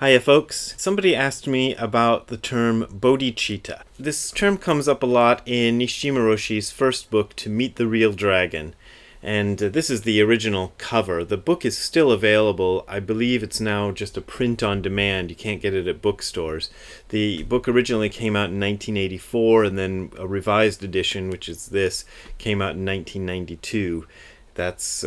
Hiya folks. Somebody asked me about the term Bodhicitta. This term comes up a lot in Nishijima Roshi's first book, To Meet the Real Dragon. And this is the original cover. The book is still available. I believe it's now just a print on demand. You can't get it at bookstores. The book originally came out in 1984, and then a revised edition, which is this, came out in 1992. That's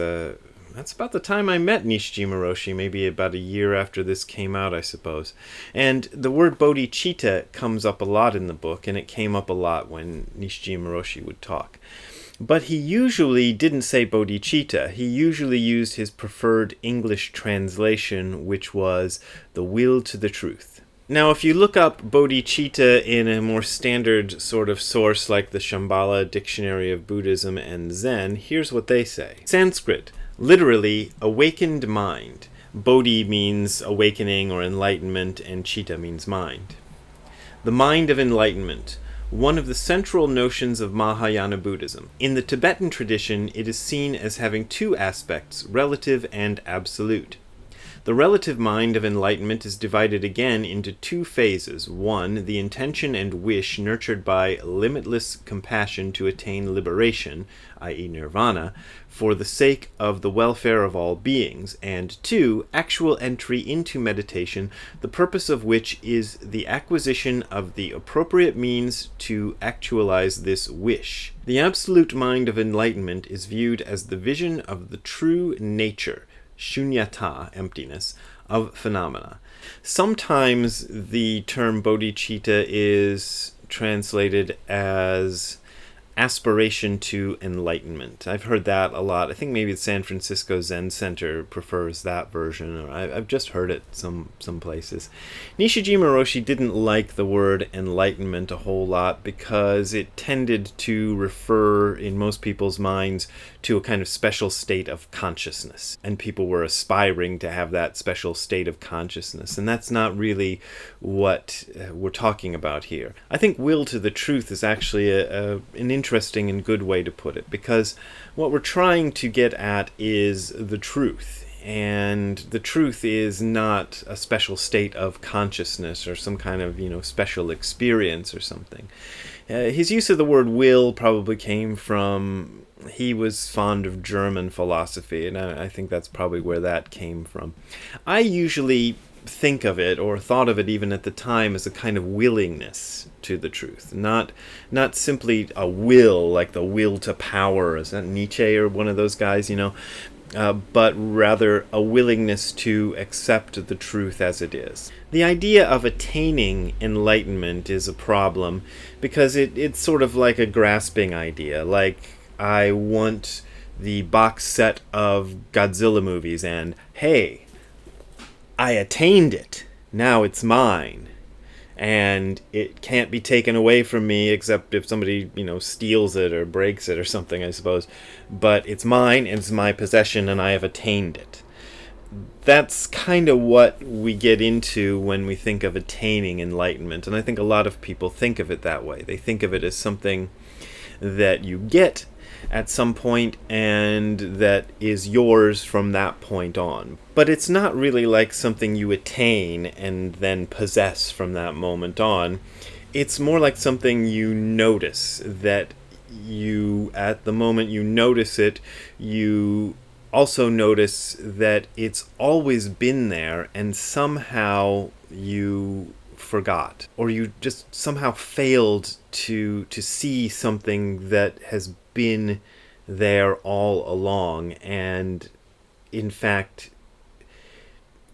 about the time I met Nishijima Roshi, maybe about a year after this came out, I suppose. And the word Bodhicitta comes up a lot in the book, and it came up a lot when Nishijima Roshi would talk. But he usually didn't say Bodhicitta. He usually used his preferred English translation, which was the will to the truth. Now, if you look up Bodhicitta in a more standard sort of source like the Shambhala Dictionary of Buddhism and Zen, here's what they say. Sanskrit, literally, awakened mind. Bodhi means awakening or enlightenment, and Chitta means mind. The mind of enlightenment, one of the central notions of Mahayana Buddhism. In the Tibetan tradition, it is seen as having two aspects, relative and absolute. The relative mind of enlightenment is divided again into two phases. One, the intention and wish nurtured by limitless compassion to attain liberation, i.e. nirvana, for the sake of the welfare of all beings. And two, actual entry into meditation, the purpose of which is the acquisition of the appropriate means to actualize this wish. The absolute mind of enlightenment is viewed as the vision of the true nature, shunyata, emptiness, of phenomena. Sometimes the term bodhicitta is translated as aspiration to enlightenment. I've heard that a lot. I think maybe the San Francisco Zen Center prefers that version, or I've just heard it some places. Nishijima Roshi didn't like the word enlightenment a whole lot because it tended to refer, in most people's minds, to a kind of special state of consciousness, and people were aspiring to have that special state of consciousness, and that's not really what we're talking about here. I think will to the truth is actually an interesting and good way to put it, because what we're trying to get at is the truth. And the truth is not a special state of consciousness or some kind of, special experience or something. His use of the word will probably came from, he was fond of German philosophy, and I think that's probably where that came from. I usually think of it, or thought of it even at the time, as a kind of willingness to the truth. Not simply a will, like the will to power. Is that Nietzsche or one of those guys, but rather a willingness to accept the truth as it is. The idea of attaining enlightenment is a problem because it's sort of like a grasping idea. Like, I want the box set of Godzilla movies and, hey, I attained it. Now it's mine. And it can't be taken away from me except if somebody, steals it or breaks it or something, I suppose. But it's mine, and it's my possession, and I have attained it. That's kind of what we get into when we think of attaining enlightenment. And I think a lot of people think of it that way. They think of it as something that you get at some point and that is yours from that point on. But it's not really like something you attain and then possess from that moment on. It's more like something you notice, that you, at the moment you notice it, you also notice that it's always been there and somehow you forgot, or you just somehow failed to see something that has been there all along. And in fact,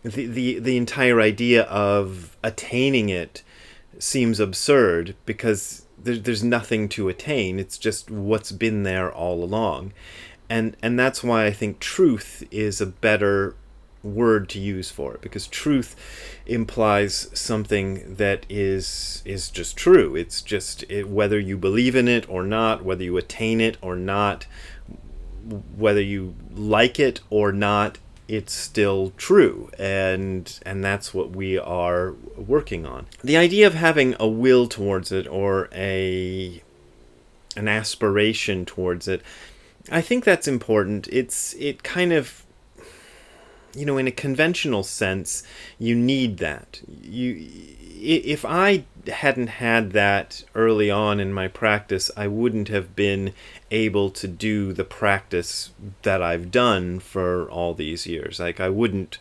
the entire idea of attaining it seems absurd because there's nothing to attain. It's just what's been there all along. And that's why I think truth is a better word to use for it, because truth implies something that is just true. It's just whether you believe in it or not, whether you attain it or not, whether you like it or not, it's still true, and that's what we are working on. The idea of having a will towards it, or an aspiration towards it, I think that's important. It kind of in a conventional sense, you need that. If I hadn't had that early on in my practice, I wouldn't have been able to do the practice that I've done for all these years. Like I wouldn't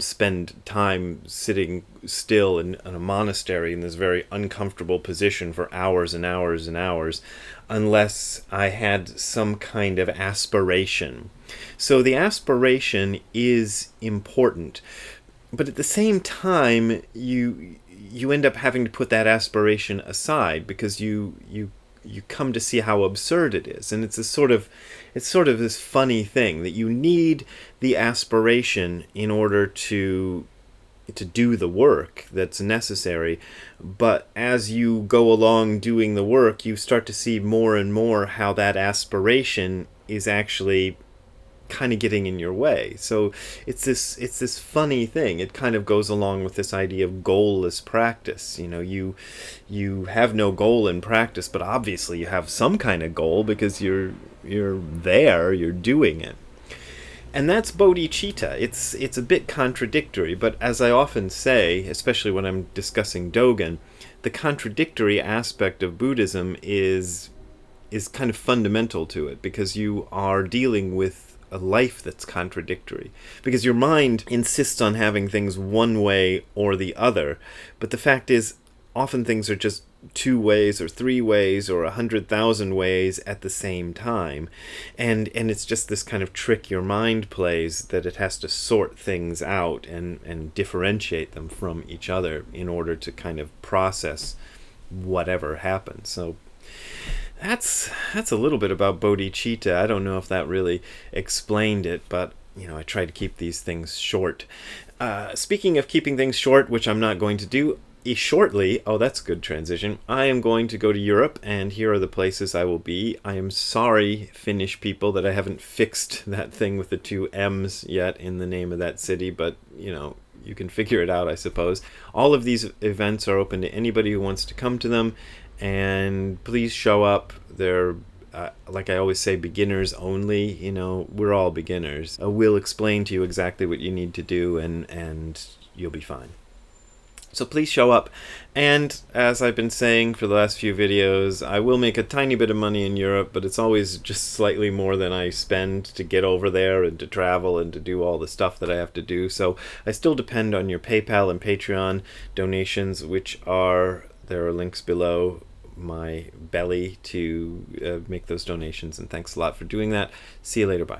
spend time sitting still in a monastery in this very uncomfortable position for hours and hours and hours unless I had some kind of aspiration. So the aspiration is important, but at the same time, you end up having to put that aspiration aside because you come to see how absurd it is, and it's sort of this funny thing that you need the aspiration in order to do the work that's necessary. But as you go along doing the work, you start to see more and more how that aspiration is actually kind of getting in your way. So it's this funny thing. It kind of goes along with this idea of goalless practice. You have no goal in practice, but obviously you have some kind of goal because you're doing it. And that's bodhicitta. It's a bit contradictory, but as I often say, especially when I'm discussing Dogen, the contradictory aspect of Buddhism is kind of fundamental to it, because you are dealing with a life that's contradictory, because your mind insists on having things one way or the other, but the fact is often things are just 2 ways or 3 ways or 100,000 ways at the same time, and it's just this kind of trick your mind plays, that it has to sort things out and differentiate them from each other in order to kind of process whatever happens. So that's a little bit about bodhicitta. I don't know if that really explained it, but I try to keep these things short. Speaking of keeping things short, which I'm not going to do shortly, that's a good transition, I am going to go to Europe, and here are the places I will be. I am sorry, Finnish people, that I haven't fixed that thing with the 2 M's yet in the name of that city, but you can figure it out, I suppose. All of these events are open to anybody who wants to come to them, and please show up. They're like I always say, beginners only. We're all beginners. We'll explain to you exactly what you need to do, and you'll be fine. So please show up. And as I've been saying for the last few videos, I will make a tiny bit of money in Europe, but it's always just slightly more than I spend to get over there and to travel and to do all the stuff that I have to do. So I still depend on your PayPal and Patreon donations, there are links below my belly to make those donations, and thanks a lot for doing that. See you later. Bye.